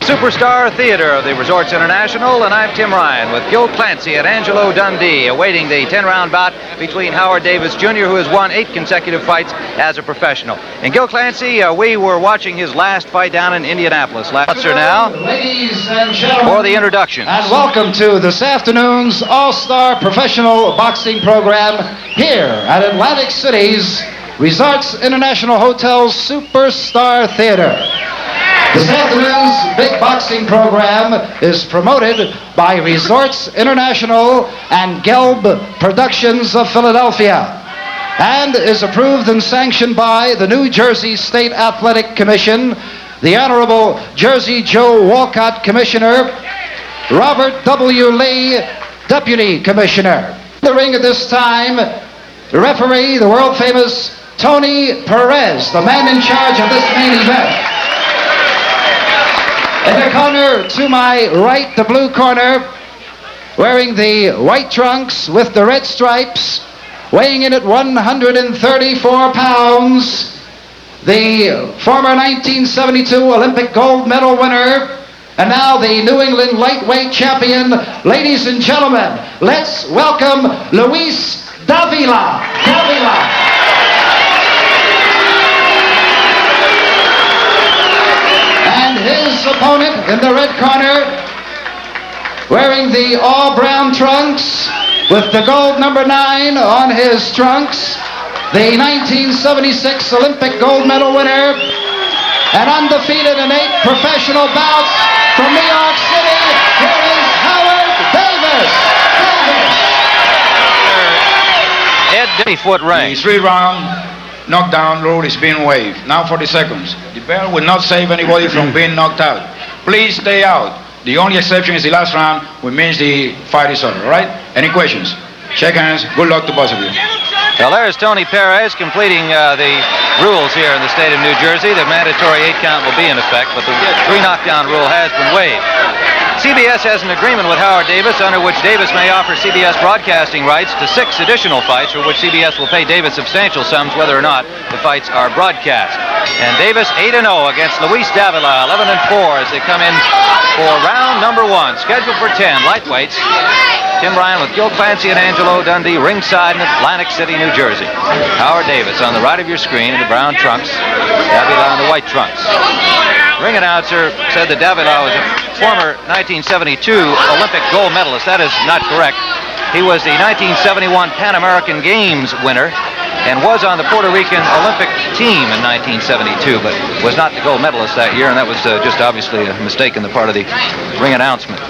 Superstar Theater of the Resorts International, and I'm Tim Ryan with Gil Clancy and Angelo Dundee awaiting the 10-round bout between Howard Davis Jr., who has won 8 consecutive fights as a professional. And Gil Clancy, we were watching his last fight down in Indianapolis. Now, ladies and gentlemen, for the introduction. And welcome to this afternoon's All-Star Professional Boxing Program here at Atlantic City's Resorts International Hotel's Superstar Theater. This afternoon's big boxing program is promoted by Resorts International and Gelb Productions of Philadelphia and is approved and sanctioned by the New Jersey State Athletic Commission, the Honorable Jersey Joe Walcott Commissioner, Robert W. Lee, Deputy Commissioner. The ring at this time, the referee, the world-famous Tony Perez, the man in charge of this main event. In the corner to my right, the blue corner, wearing the white trunks with the red stripes, weighing in at 134 pounds, the former 1972 Olympic gold medal winner, and now the New England lightweight champion. Ladies and gentlemen, let's welcome Luis Davila. And his opponent in the red corner, wearing the all-brown trunks with the gold number 9 on his trunks, the 1976 Olympic gold medal winner and undefeated in 8 professional bouts from New York City, here is Howard Davis. Ed 20-foot ring. The 3-round knockdown rule is being waived. Now 40 seconds. The bell will not save anybody from being knocked out. Please stay out. The only exception is the last round, which means the fight is over, all right? Any questions? Shake hands. Good luck to both of you. Well, there's Tony Perez completing the rules here in the state of New Jersey. The mandatory 8 count will be in effect, but the 3 knockdown rule has been waived. CBS has an agreement with Howard Davis under which Davis may offer CBS broadcasting rights to 6 additional fights for which CBS will pay Davis substantial sums whether or not the fights are broadcast. And Davis 8-0 against Luis Davila, 11-4 as they come in for round number 1, scheduled for 10 lightweights. Tim Ryan with Gil Clancy and Angelo Dundee ringside in Atlantic City, New Jersey. Howard Davis on the right of your screen in the brown trunks, Davila in the white trunks. Ring announcer said that Davila was a former 1972 Olympic gold medalist. That is not correct. He was the 1971 Pan American Games winner and was on the Puerto Rican Olympic team in 1972, but was not the gold medalist that year, and that was just obviously a mistake in the part of the ring announcement.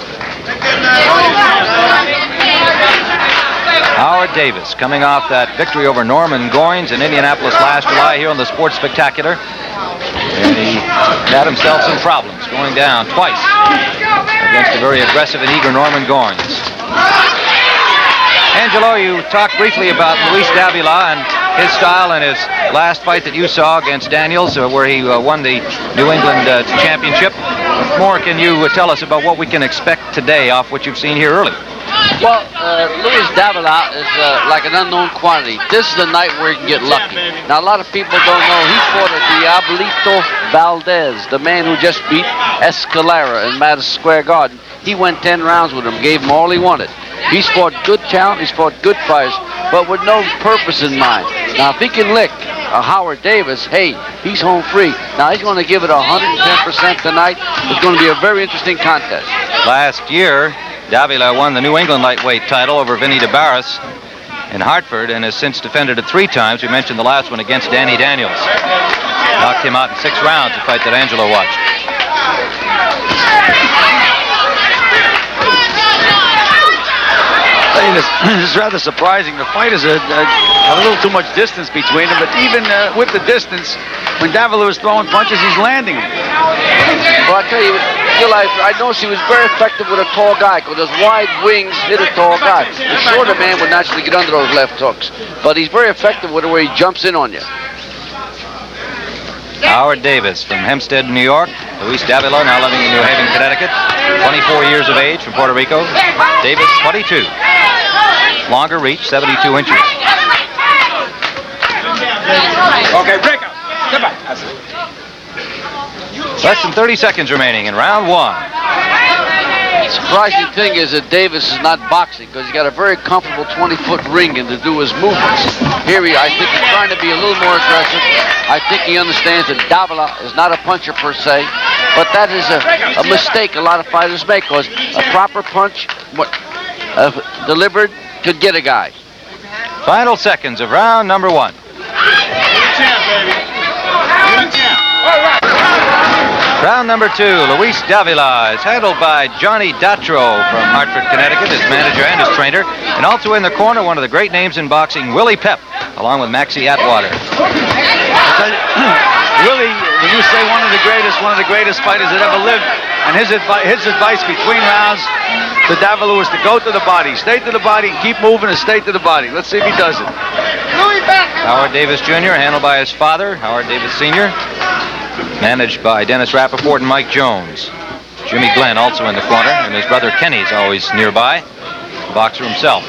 Howard Davis coming off that victory over Norman Goines in Indianapolis last July here on the Sports Spectacular. And he had himself some problems going down twice against a very aggressive and eager Norman Goines. Angelo, you talked briefly about Luis Davila and his style in his last fight that you saw against Daniels, where he won the New England championship. What more can you tell us about what we can expect today off what you've seen here early? Well, Luis Davila is like an unknown quantity. This is the night where he can get lucky. Now, a lot of people don't know he fought a Diablito Valdez, the man who just beat Escalera in Madison Square Garden. He went 10 rounds with him, gave him all he wanted. He's fought good talent, he's fought good fighters, but with no purpose in mind. Now, if he can lick Howard Davis, hey, he's home free. Now, he's going to give it 110% tonight. It's going to be a very interesting contest. Last year, Davila won the New England lightweight title over Vinny DeBarris in Hartford and has since defended it 3 times. We mentioned the last one against Danny Daniels. Knocked him out in 6 rounds, a fight that Angelo watched. It's rather surprising. The fighters are a little too much distance between them, but even with the distance, when Davila was throwing punches, he's landing them. Well, I tell you, I noticed he was very effective with a tall guy because those wide wings hit a tall guy. The shorter man would naturally get under those left hooks, but he's very effective with it where he jumps in on you. Howard Davis from Hempstead, New York. Luis Davila, now living in New Haven, Connecticut. 24 years of age from Puerto Rico. Davis, 22. Longer reach, 72 inches. Okay, break up. Step back. That's it. Less than 30 seconds remaining in round one. The surprising thing is that Davis is not boxing because he's got a very comfortable 20-foot ring and to do his movements. Here, I think he's trying to be a little more aggressive. I think he understands that Davila is not a puncher per se, but that is a mistake a lot of fighters make because a proper punch delivered could get a guy. Final seconds of round number one. Round number two, Luis Davila is handled by Johnny Datro from Hartford, Connecticut, his manager and his trainer. And also in the corner, one of the great names in boxing, Willie Pep, along with Maxie Atwater. Willie, when you say one of the greatest fighters that ever lived, and his advice between rounds to Davila was to go to the body, stay to the body, keep moving and stay to the body. Let's see if he does it. Howard Davis Jr., handled by his father, Howard Davis Sr., managed by Dennis Rappaport and Mike Jones. Jimmy Glenn also in the corner, and his brother Kenny's always nearby, the boxer himself.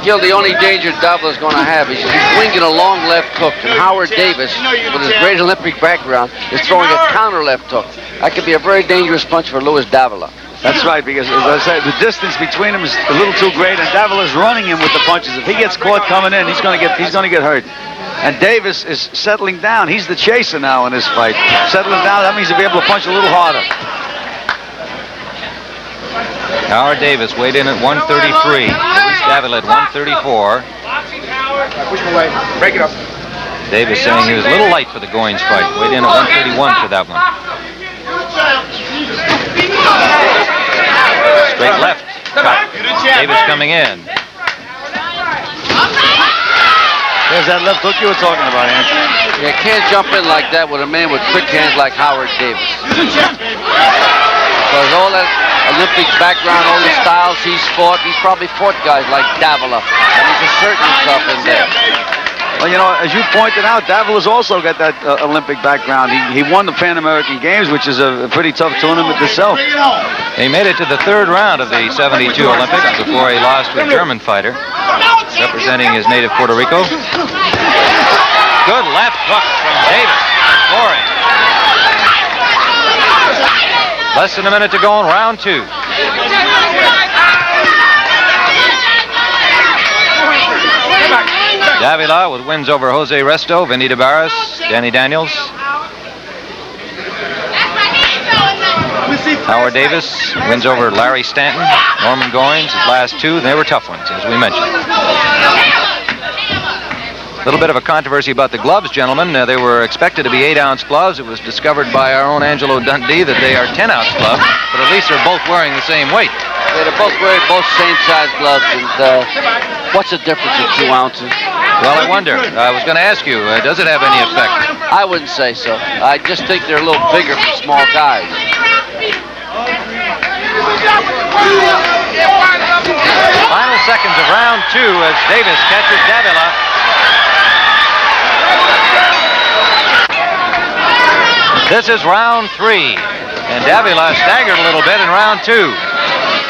Gil, the only danger Davila's going to have is he's winging a long left hook, and Howard Davis, with his great Olympic background, is throwing a counter left hook. That could be a very dangerous punch for Luis Davila. That's right, because as I said, the distance between them is a little too great, and Davila's running him with the punches. If he gets caught coming in, he's going to get hurt. And Davis is settling down. He's the chaser now in this fight. Settling down, that means he'll be able to punch a little harder. Howard Davis weighed in at 133. Luis Davila at 134. Push him away. Break it up. Davis saying he was a little light for the Goins fight. Weighed in at 131 for that one. Straight left. Davis coming in. There's that left hook you were talking about, Andrew. You can't jump in like that with a man with quick hands like Howard Davis. Because all that Olympic background, all the styles he's probably fought guys like Davila. And he's asserting himself in there. Well, you know, as you pointed out, Davila's also got that Olympic background. He won the Pan American Games, which is a pretty tough tournament itself. He made it to the third round of the 72 Olympics before he lost to a German fighter representing his native Puerto Rico. Good left hook from Davis. Scoring. Less than a minute to go in round two. Davila with wins over Jose Resto, Vinny DeBarris, Danny Daniels. Howard Davis wins over Larry Stanton, Norman Goins, his last two. They were tough ones, as we mentioned. A little bit of a controversy about the gloves, gentlemen. They were expected to be 8-ounce gloves. It was discovered by our own Angelo Dundee that they are 10-ounce gloves, but at least they're both wearing the same weight. Yeah, they're both wearing both same size gloves, and what's the difference in 2 ounces? Well, I wonder. I was going to ask you, does it have any effect? I wouldn't say so. I just think they're a little bigger for small guys. Final seconds of round two as Davis catches Davila. This is round three, and Davila staggered a little bit in round two.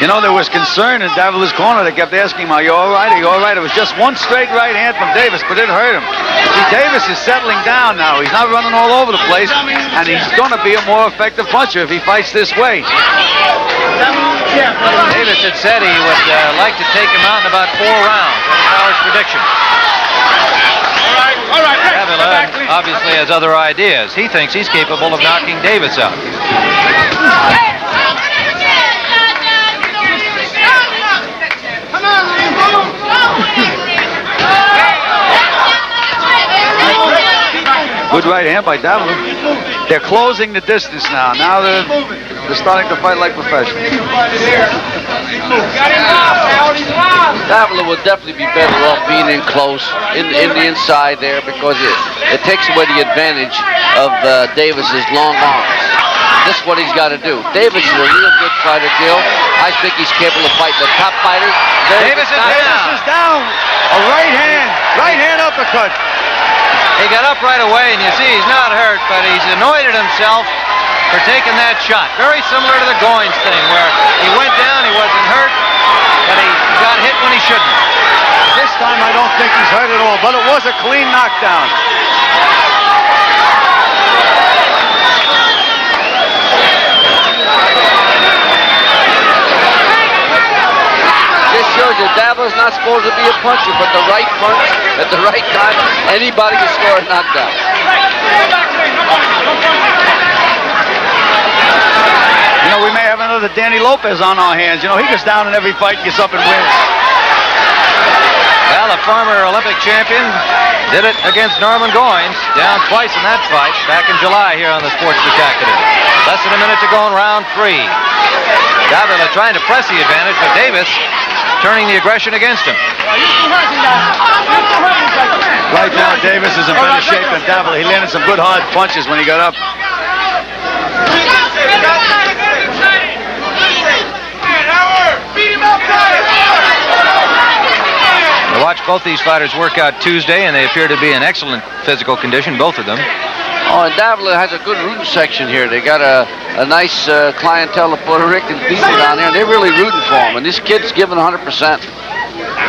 You know, there was concern in Davila's corner. They kept asking him, are you all right? Are you all right? It was just one straight right hand from Davis, but it hurt him. See, Davis is settling down now. He's not running all over the place, and he's going to be a more effective puncher if he fights this way. Davis had said he would like to take him out in about 4 rounds. That's Howard's prediction. Davila obviously has other ideas. He thinks he's capable of knocking Davis out. Good right hand by Davila. They're closing the distance now. Now they're starting to fight like professionals. Davila would definitely be better off being in close, in the inside there, because it takes away the advantage of Davis's long arms. This is what he's got to do. Davis is a real good fighter, Gil. I think he's capable of fighting the top fighters. Davis is down. A right hand uppercut. He got up right away, and you see he's not hurt, but he's annoyed at himself for taking that shot. Very similar to the Goins thing, where he went down, he wasn't hurt, but he got hit when he shouldn't. This time I don't think he's hurt at all, but it was a clean knockdown. Davila's not supposed to be a puncher, but the right punch at the right time, anybody can score a knockdown. You know, we may have another Danny Lopez on our hands. You know, he goes down in every fight, gets up and wins. Well, the former Olympic champion did it against Norman Goins, down twice in that fight back in July here on the Sports Spectacular. Less than a minute to go in round 3. Davila trying to press the advantage, but Davis turning the aggression against him. Right now, Davis is in better shape than Davila. He landed some good hard punches when he got up. I watched both these fighters work out Tuesday, and they appear to be in excellent physical condition, both of them. Oh, and Davila has a good rooting section here. They got a nice clientele of Puerto Rican people down there, and they're really rooting for him. And this kid's giving 100%.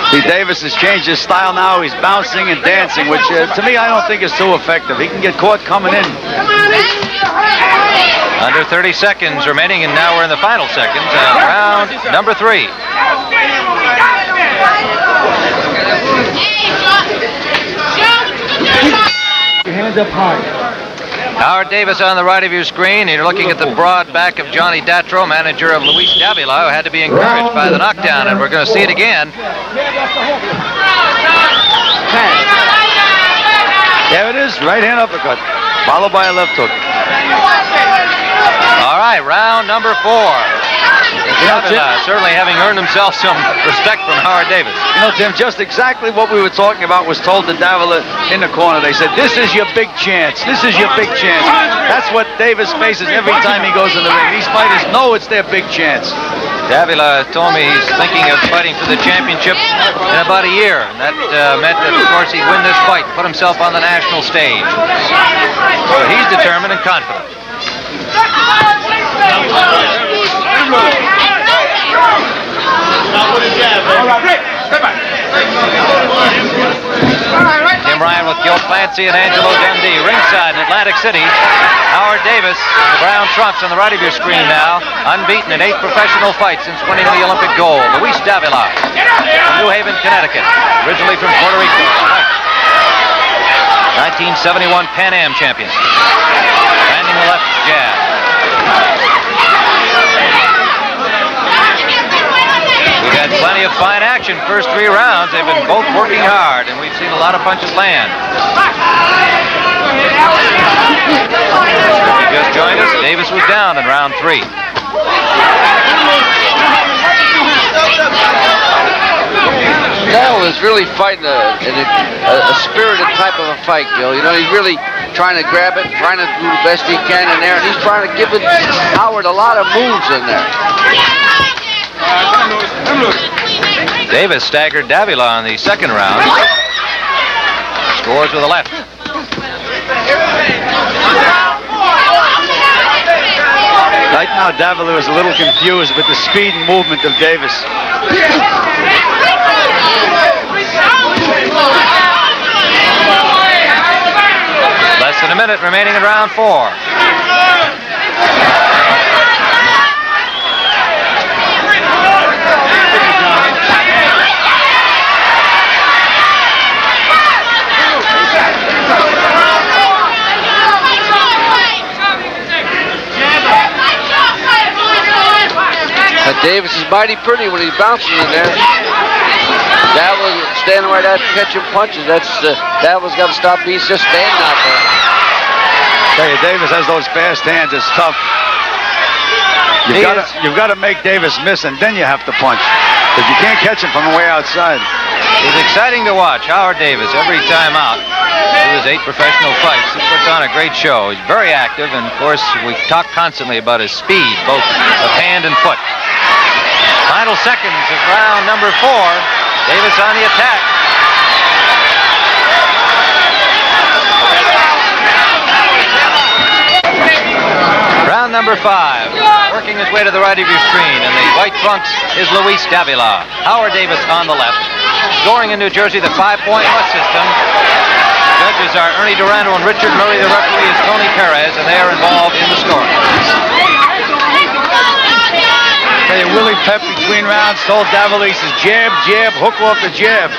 See, Davis has changed his style now. He's bouncing and dancing, which to me I don't think is too effective. He can get caught coming in. Under 30 seconds remaining, and now we're in the final seconds of round number 3. Your hands up high. Howard Davis on the right of your screen. You're looking at the broad back of Johnny Datro, manager of Luis Davila, who had to be encouraged by the knockdown, and we're going to see it again. There it is, right hand uppercut, followed by a left hook. All right, round number 4. Davila certainly having earned himself some respect from Howard Davis. You know, Tim, just exactly what we were talking about was told to Davila in the corner. They said, this is your big chance. This is your big chance. That's what Davis faces every time he goes in the ring. These fighters know it's their big chance. Davila told me he's thinking of fighting for the championship in about a year. And that meant that, of course, he'd win this fight, put himself on the national stage. So he's determined and confident. Tim Ryan with Gil Clancy and Angelo Dundee. Ringside in Atlantic City. Howard Davis, the brown trunks on the right of your screen now. Unbeaten in 8 professional fights since winning the Olympic gold. Luis Davila from New Haven, Connecticut. Originally from Puerto Rico. 1971 Pan Am champion. Landing the left jab. We've had plenty of fine action first 3 rounds. They've been both working hard, and we've seen a lot of punches land. If you just joined us, Davis was down in round 3. Davila is really fighting a spirited type of a fight, Bill. You know, he's really trying to grab it, trying to do the best he can in there, and he's trying to give Howard a lot of moves in there. Davis staggered Davila on the second round. Scores with a left. Right now, Davila is a little confused with the speed and movement of Davis. Less than a minute remaining in round 4. Davis is mighty pretty when he's bouncing in there. Davila standing right out catching punches. Davila's got to stop. He's just standing out there. Tell you, Davis has those fast hands. It's tough. You've got to make Davis miss, and then you have to punch, because you can't catch him from way outside. It's exciting to watch Howard Davis every time out. Through his 8 professional fights, he puts on a great show. He's very active, and of course, we talk constantly about his speed, both of hand and foot. Final seconds of round number 4. Davis on the attack. Round number 5. Working his way to the right of your screen. In the white trunks is Luis Davila. Howard Davis on the left. Scoring in New Jersey, the 5-point must system. Judges are Ernie Durando and Richard Murray. The referee is Tony Perez, and they are involved in the scoring. Willie Pep between rounds told Davila, he says, jab, jab, hook off the jab.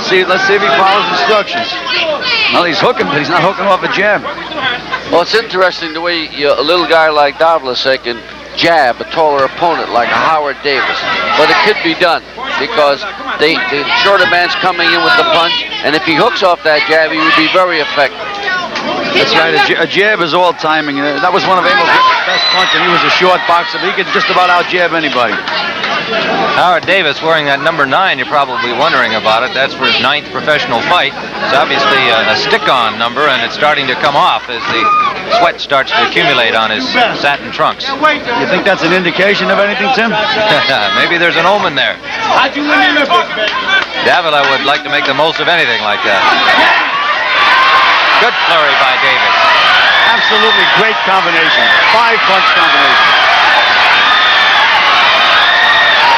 Let's see if he follows instructions. Well, he's hooking, but he's not hooking off a jab. Well, it's interesting the way a little guy like Davila can jab a taller opponent like a Howard Davis. But it could be done because the shorter man's coming in with the punch, and if he hooks off that jab, he would be very effective. That's right. A jab is all timing. That was one of Emil's best punches. He was a short boxer, but he could just about out-jab anybody. Howard Davis wearing that number 9, you're probably wondering about it. That's for his 9th professional fight. It's obviously a stick-on number, and it's starting to come off as the sweat starts to accumulate on his satin trunks. You think that's an indication of anything, Tim? Maybe there's an omen there. Davila would like to make the most of anything like that. Good flurry by Davis. Absolutely great combination. 5-punch combination.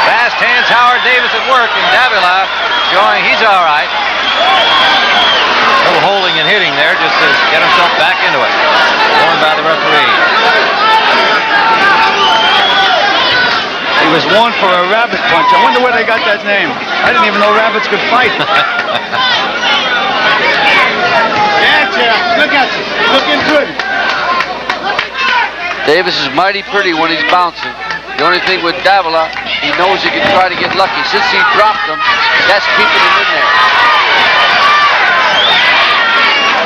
Fast hands Howard Davis at work, and Davila showing he's all right. A little holding and hitting there just to get himself back into it. Warned by the referee. He was warned for a rabbit punch. I wonder where they got that name. I didn't even know rabbits could fight. Look at you. Looking good. Davis is mighty pretty when he's bouncing. The only thing with Davila, he knows he can try to get lucky. Since he dropped him, that's keeping him in there.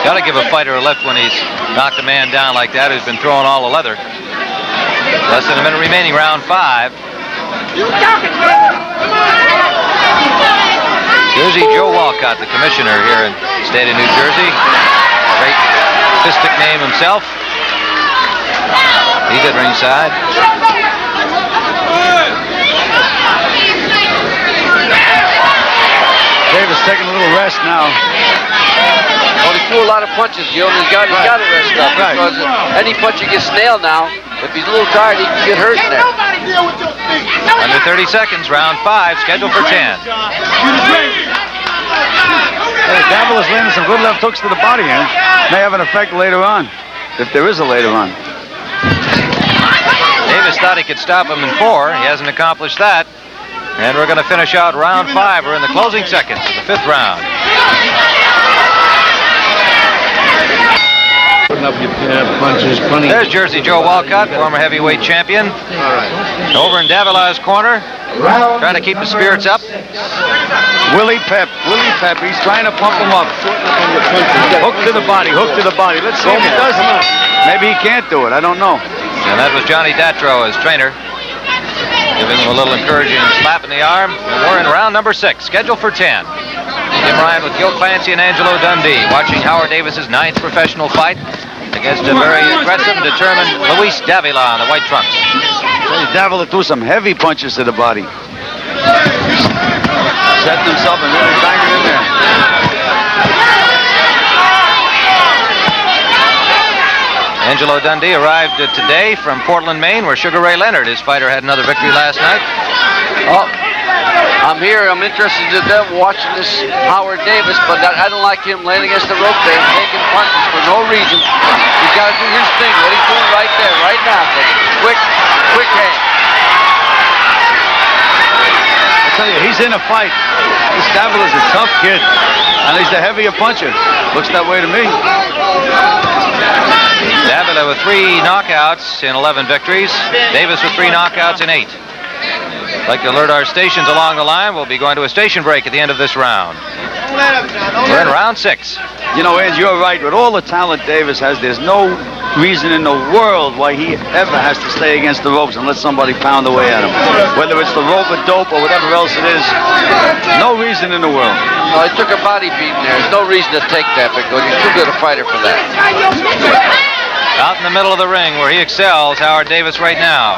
Got to give a fighter a lift when he's knocked a man down like that who's been throwing all the leather. Less than a minute remaining, round 5. Jersey Joe Walcott, the commissioner here in the state of New Jersey. Great fistic name himself. He's at ringside. Davis taking a little rest now. Well, he threw a lot of punches, Gil, and he's got to rest up because any punch he gets nailed now, if he's a little tired, he can get hurt in there. Under 30 seconds, round 5, scheduled for 10. Davila's landing some good left hooks to the body, and may have an effect later on, if there is a later on. Davis thought he could stop him in 4. He hasn't accomplished that. And we're going to finish out round 5. We're in the closing seconds of the 5th round. There's Jersey Joe Walcott, former heavyweight champion. Over in Davila's corner, trying to keep the spirits up. Willie Pep, he's trying to pump him up. Hook to the body, Let's see if he does it. Maybe he can't do it, I don't know. And that was Johnny Datro, his trainer, giving him a little encouraging slap in the arm. And we're in round number 6, scheduled for 10. Jim Ryan with Gil Clancy and Angelo Dundee, watching Howard Davis's 9th professional fight against a very aggressive and determined Luis Davila on the white trunks. Davila threw some heavy punches to the body. Set himself and really banged it in there. Angelo Dundee arrived today from Portland, Maine, where Sugar Ray Leonard, his fighter, had another victory last night. Oh, I'm here. I'm interested in them watching this Howard Davis, but I don't like him laying against the rope there and taking punches for no reason. He's got to do his thing. What he's doing right there, right now. Quick hand. I tell you, he's in a fight. This Davila's a tough kid, and he's the heavier puncher. Looks that way to me. Davila with 3 knockouts in 11 victories. Davis with 3 knockouts in 8. I'd like to alert our stations along the line. We'll be going to a station break at the end of this round. We're in round 6. You know, Ed, you're right. With all the talent Davis has, there's no reason in the world why he ever has to stay against the ropes and let somebody pound away at him. Whether it's the rope or dope or whatever else it is, no reason in the world. Well, he took a body beating there. There's no reason to take that because he's too good a fighter for that. Out in the middle of the ring where he excels, Howard Davis right now.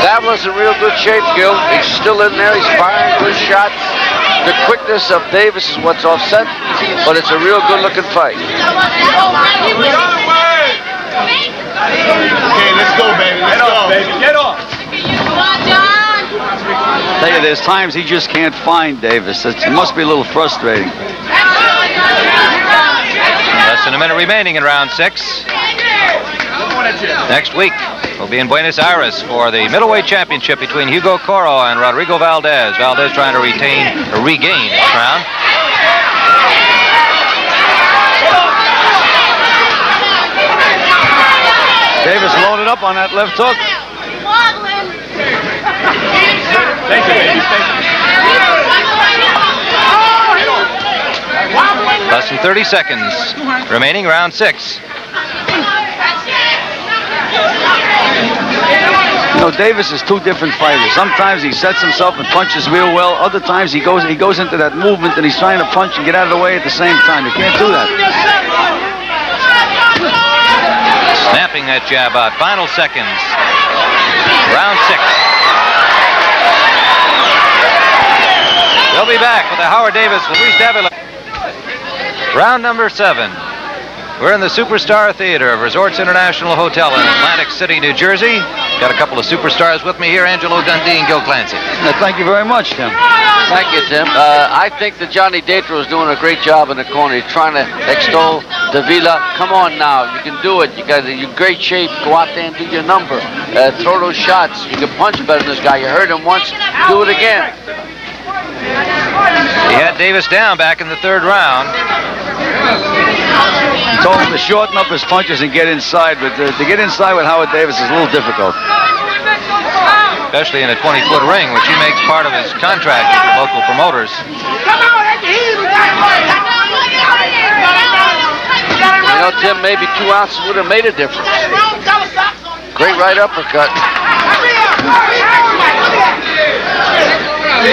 Davila's in real good shape, Gil. He's still in there. He's firing good shots. The quickness of Davis is what's offset, but it's a real good-looking fight. Okay, let's go, baby. Let's go, baby. Get off. I tell you, there's times he just can't find Davis. It must be a little frustrating. Less than than a minute remaining in round 6. Next week, we'll be in Buenos Aires for the middleweight championship between Hugo Coro and Rodrigo Valdez. Valdez trying to regain his crown. Davis loaded up on that left hook. Thank you, baby. Thank you. Less than 30 seconds remaining, round 6. You know, Davis is two different fighters. Sometimes he sets himself and punches real well. Other times he goes into that movement and he's trying to punch and get out of the way at the same time. You can't do that. Snapping that jab out. Final seconds. Round 6. They'll be back with the Howard Davis with Luis Davila. Round number 7. We're in the Superstar Theater of Resorts International Hotel in Atlantic City, New Jersey. Got a couple of superstars with me here, Angelo Dundee and Gil Clancy. Thank you very much, Tim. Thank you, Tim. I think that Johnny Datro is doing a great job in the corner. He's trying to extol Davila. Come on now, you can do it. You're in great shape. Go out there and do your number. Throw those shots. You can punch better than this guy. You hurt him once. Do it again. He had Davis down back in the 3rd round. Told him to shorten up his punches and get inside, but to get inside with Howard Davis is a little difficult. Especially in a 20-foot ring, which he makes part of his contract with the local promoters. You know, Tim, maybe 2 ounces would have made a difference. Great right uppercut.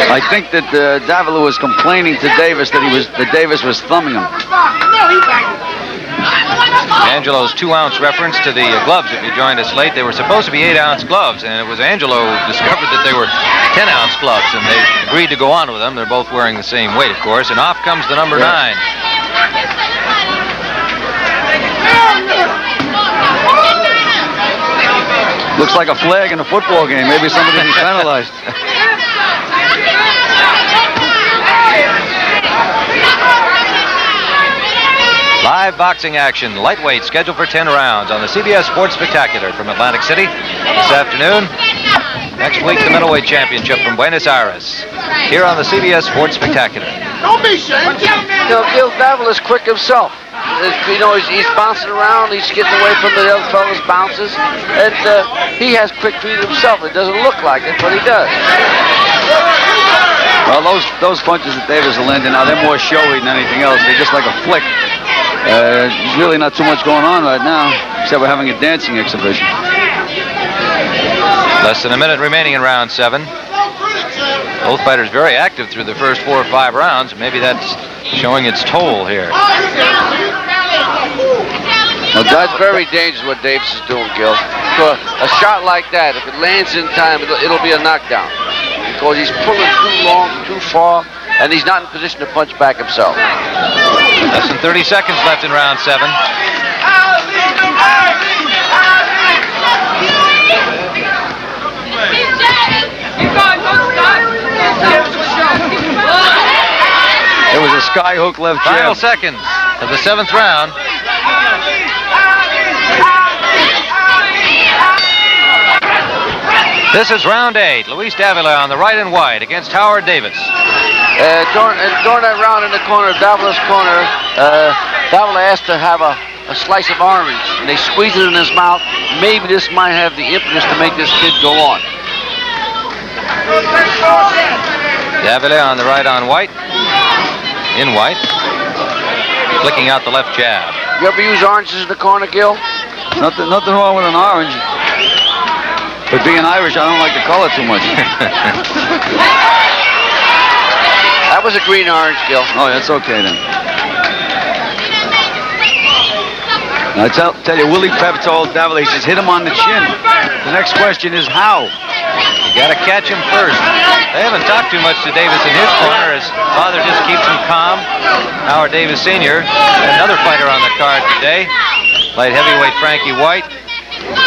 I think that Davila was complaining to Davis that Davis was thumbing him. Angelo's 2-ounce reference to the gloves, if you joined us late, they were supposed to be 8-ounce gloves, and it was Angelo who discovered that they were 10-ounce gloves, and they agreed to go on with them. They're both wearing the same weight, of course, and off comes the number 9. Looks like a flag in a football game. Maybe somebody will be penalized. Live boxing action, lightweight, scheduled for 10 rounds on the CBS Sports Spectacular from Atlantic City this afternoon. Next week, the middleweight championship from Buenos Aires, here on the CBS Sports Spectacular. Don't be ashamed. Gil Davila's quick himself. You know, he's bouncing around, he's getting away from the other fellas' bounces, and he has quick feet himself. It doesn't look like it, but he does. Well, those punches that Davis will land in now, they're more showy than anything else. They're just like a flick. There's really not too much going on right now, except we're having a dancing exhibition. Less than a minute remaining in round 7. Both fighters very active through the first 4 or 5 rounds. Maybe that's showing its toll here. Well, that's very dangerous what Davis is doing, Gil. So a shot like that, if it lands in time, it'll be a knockdown. Because he's pulling too long, too far, and he's not in position to punch back himself. Less than 30 seconds left in round 7. It was a sky hook left Final jab. seconds of the 7th round. This is round 8. Luis Davila on the right and white against Howard Davis. During that round in the corner, Davila's corner, Davila asked to have a slice of orange, and they squeezed it in his mouth. Maybe this might have the impetus to make this kid go on. Davila on the right on white. In white. Flicking out the left jab. You ever use oranges in the corner, Gil? Nothing wrong with an orange. But being Irish, I don't like the color too much. That was a green orange, Gil. Oh, that's okay then. I tell you, Willie Pep told Davila, he says, hit him on the chin. The next question is how? You got to catch him first. They haven't talked too much to Davis in his corner. His father just keeps him calm. Howard Davis Sr., another fighter on the card today. Light heavyweight Frankie White.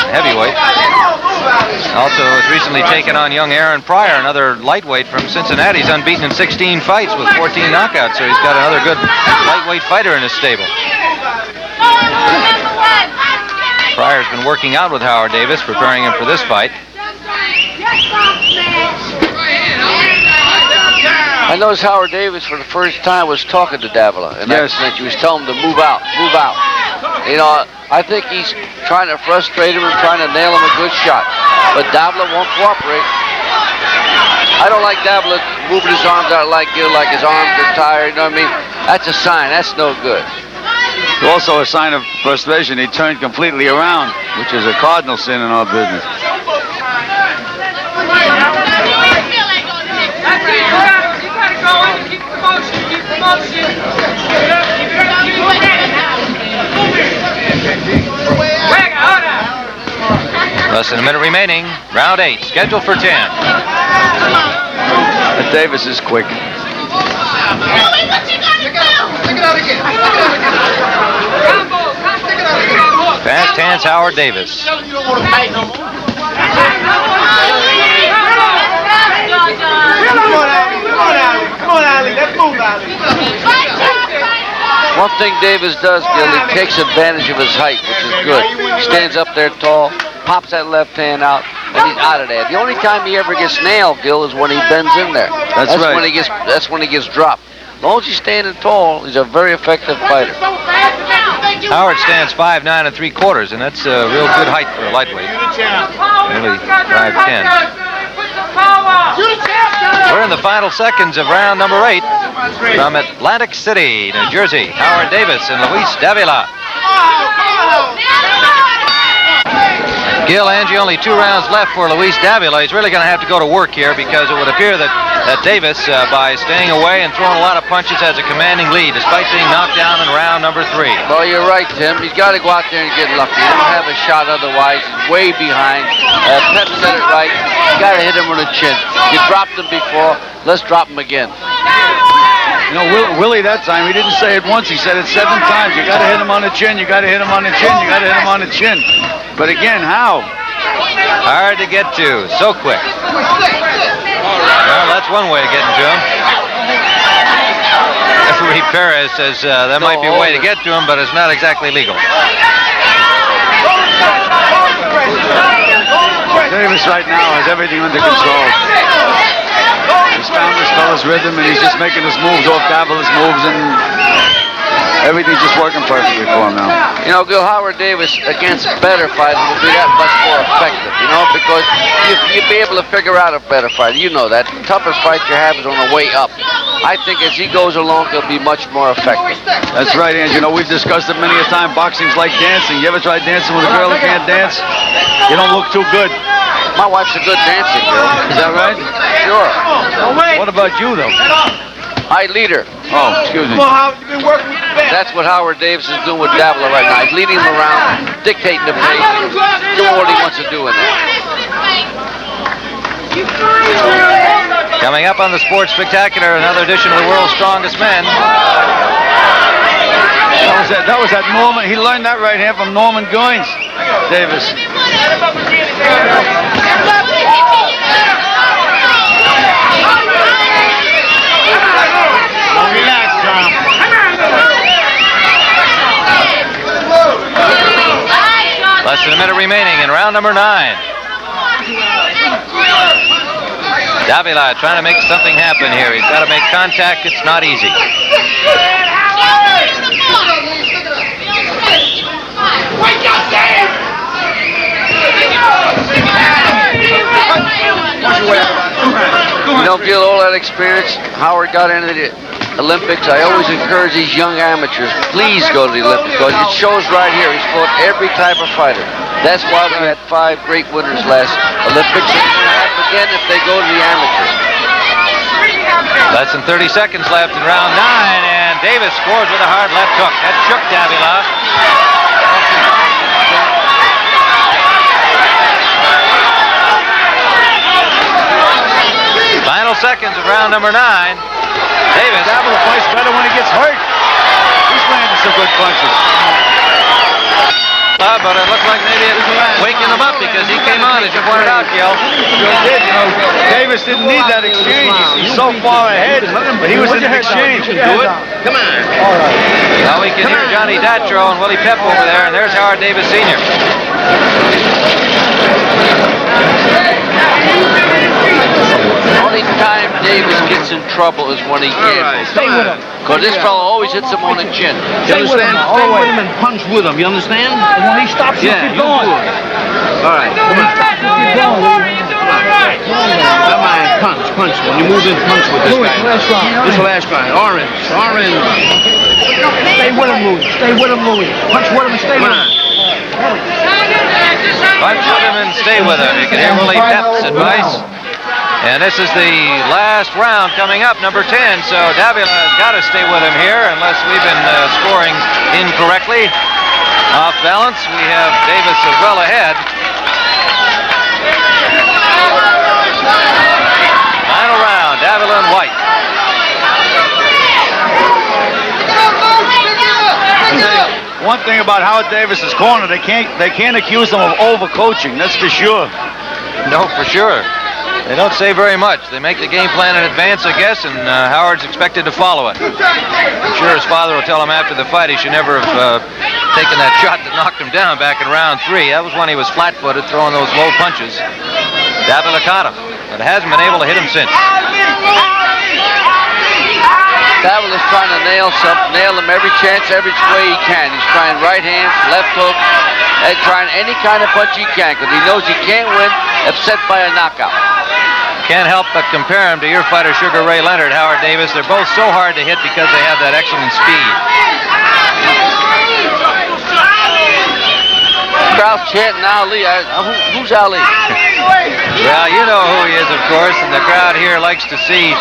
Heavyweight. Also has recently taken on young Aaron Pryor, another lightweight from Cincinnati. He's unbeaten in 16 fights with 14 knockouts, so he's got another good lightweight fighter in his stable. Pryor's been working out with Howard Davis, preparing him for this fight. I noticed Howard Davis for the first time was talking to Davila, and Yes. he was telling him to move out, move out. You know, I think he's trying to frustrate him and trying to nail him a good shot, but Davila won't cooperate. I don't like Davila moving his arms out like Gil, like his arms are tired. You know what I mean? That's a sign. That's no good. Also a sign of frustration. He turned completely around, which is a cardinal sin in our business. Less than a minute remaining. Round 8, scheduled for 10. Davis is quick. Fast hands Howard Davis. One thing Davis does, Gil, he takes advantage of his height, which is good. Stands up there tall, pops that left hand out, and he's out of there. The only time he ever gets nailed, Gil, is when he bends in there. That's right. That's when he gets dropped. As long as he's standing tall, he's a very effective fighter. Howard stands 5'9 3/4, and that's a real good height for a lightweight. Nearly 5'10. We're in the final seconds of round number 8 from Atlantic City, New Jersey. Howard Davis and Luis Davila. Gil, Angie, only 2 rounds left for Luis Davila. He's really going to have to go to work here because it would appear that Davis, by staying away and throwing a lot of punches, has a commanding lead despite being knocked down in round number 3. Well, you're right, Tim. He's got to go out there and get lucky. He don't have a shot otherwise. He's way behind. Pep said it right. You got to hit him on the chin. You dropped him before. Let's drop him again. You know, Willie that time, he didn't say it once, he said it 7 times. You got to hit him on the chin, you got to hit him on the chin, you got to hit him on the chin. But again, how? Hard to get to, so quick. Well, that's one way of getting to him. Referee Perez says that might be a way to get to him, but it's not exactly legal. Davis right now has everything under control. He's found this fella's rhythm, and he's just making his moves off Davila's moves, and everything's just working perfectly for him now. You know, Gil, Howard Davis against better fighters will be that much more effective, you know, because you'd be able to figure out a better fighter. You know that. The toughest fight you have is on the way up. I think as he goes along, he'll be much more effective. That's right, Angie. You know, we've discussed it many a time. Boxing's like dancing. You ever tried dancing with a girl who can't dance? You don't look too good. My wife's a good dancer, Gil. Is that right? Sure. What about you, though? I lead her. Oh, excuse me. That's what Howard Davis is doing with Davila right now. He's leading him around, dictating the pace, doing what he wants to do in there. Coming up on the Sports Spectacular, another edition of the World's Strongest Men. That was that Norman. He learned that right hand from Norman Goins, Davis. Less than a minute remaining in round number 9. Davila trying to make something happen here. He's got to make contact. It's not easy. You know, Gil, all that experience, Howard got into the Olympics. I always encourage these young amateurs, please go to the Olympics, because it shows right here he's fought every type of fighter. That's why we had 5 great winners last Olympics. It's going to happen again if they go to the amateurs. Less than 30 seconds left in round 9, and Davis scores with a hard left hook. That shook Davila. Final seconds of round number 9. Davis. Davila fights better when he gets hurt. He's landing some good punches. But it looked like maybe it was waking them up because he came on, as you pointed out, Gil. Sure did. You know, Davis didn't need that exchange. He's so far ahead, but he was in an exchange. Do it. Come on. All right. Now we can hear Johnny Datro and Willie Pep over there, and there's Howard Davis Sr. Only time Davis gets in trouble is when he gambles. Stay with him. Because this fellow always hits him on the chin. Stay with him. Stay with him and punch with him. You understand? And when he stops, you keep going. All right, come on. Come on, punch. When you move in, punch with this guy. This last guy. Orange. Stay with him, Louis. Punch with him and stay with him. Punch with him and stay with him. You can hear Willie Pep's advice. And this is the last round coming up, number 10. So Davila has got to stay with him here unless we've been scoring incorrectly. Off balance, we have Davis well ahead. Final round, Davila and White. One thing about Howard Davis's corner, they can't accuse him of overcoaching. That's for sure. No, for sure. They don't say very much. They make the game plan in advance, I guess, and Howard's expected to follow it. I'm sure his father will tell him after the fight he should never have taken that shot that knocked him down back in round 3. That was when he was flat-footed, throwing those low punches. Davila caught him, but hasn't been able to hit him since. Davila's trying to nail him every chance, every way he can. He's trying right hand, left hook, and trying any kind of punch he can, because he knows he can't win except by a knockout. Can't help but compare him to your fighter, Sugar Ray Leonard, Howard Davis. They're both so hard to hit because they have that excellent speed. Crowd chanting Ali. Who's Ali? Well, you know who he is, of course, and the crowd here likes to see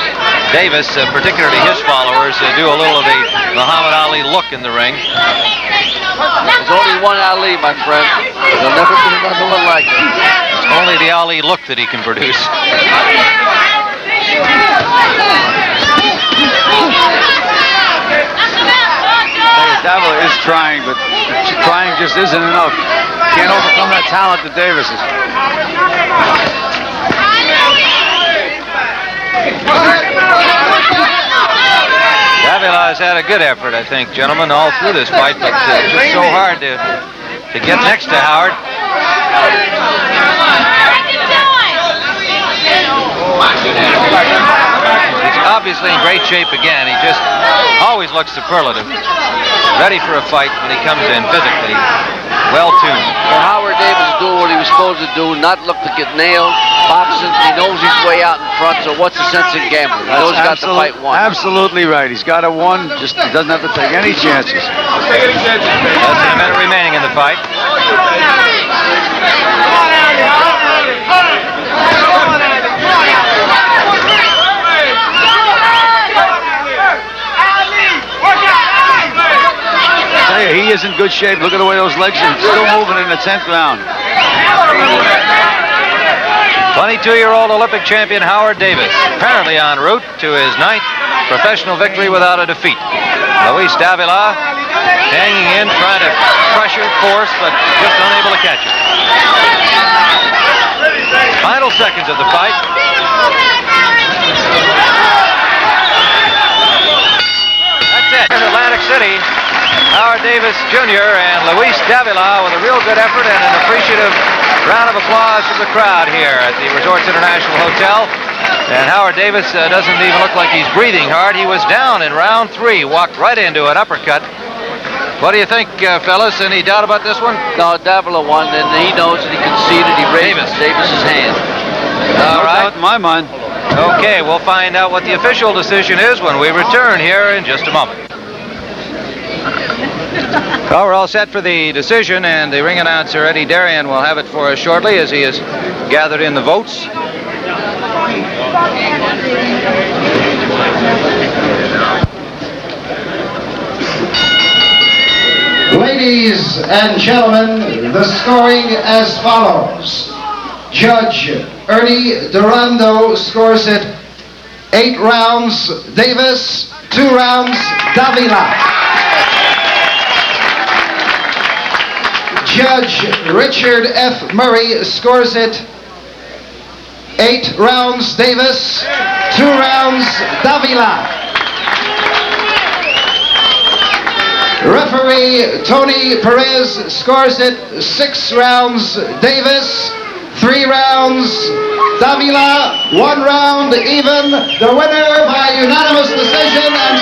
Davis, particularly his followers, do a little of the Muhammad Ali look in the ring. There's only one Ali, my friend. There'll never be another one like him. It's only the Ali look that he can produce. Davila is trying, but trying just isn't enough. Can't overcome that talent that Davis is. Davila has had a good effort, I think, gentlemen, all through this fight, but it's just so hard to get next to Howard. He's obviously in great shape again. He just always looks superlative. Ready for a fight when he comes in physically. Well-tuned. Well, Howard Davis is doing what he was supposed to do, not look to get nailed. Boxing, he knows his way out in front, so what's the sense in gambling? He knows he's got the fight won. Absolutely right. He's got it won. Just doesn't have to take any chances. Less than a minute remaining in the fight. He is in good shape. Look at the way those legs are still moving in the 10th round. 22-year-old Olympic champion Howard Davis, apparently en route to his 9th professional victory without a defeat. Luis Davila hanging in, trying to pressure, force, but just unable to catch it. Final seconds of the fight. That's it. Here's Atlantic City. Howard Davis Jr. and Luis Davila with a real good effort and an appreciative round of applause from the crowd here at the Resorts International Hotel. And Howard Davis doesn't even look like he's breathing hard. He was down in round 3, walked right into an uppercut. What do you think, fellas? Any doubt about this one? No, Davila won, and he knows that he conceded. He raised Davis's hand. All right. Not in my mind. Okay, we'll find out what the official decision is when we return here in just a moment. Well, we're all set for the decision, and the ring announcer, Eddie Darien, will have it for us shortly as he has gathered in the votes. Ladies and gentlemen, the scoring as follows. Judge Ernie Durando scores it 8 rounds Davis, 2 rounds Davila. Judge Richard F. Murray scores it 8 rounds Davis, 2 rounds Davila. Referee Tony Perez scores it 6 rounds Davis, 3 rounds Davila, 1 round even. The winner by unanimous decision and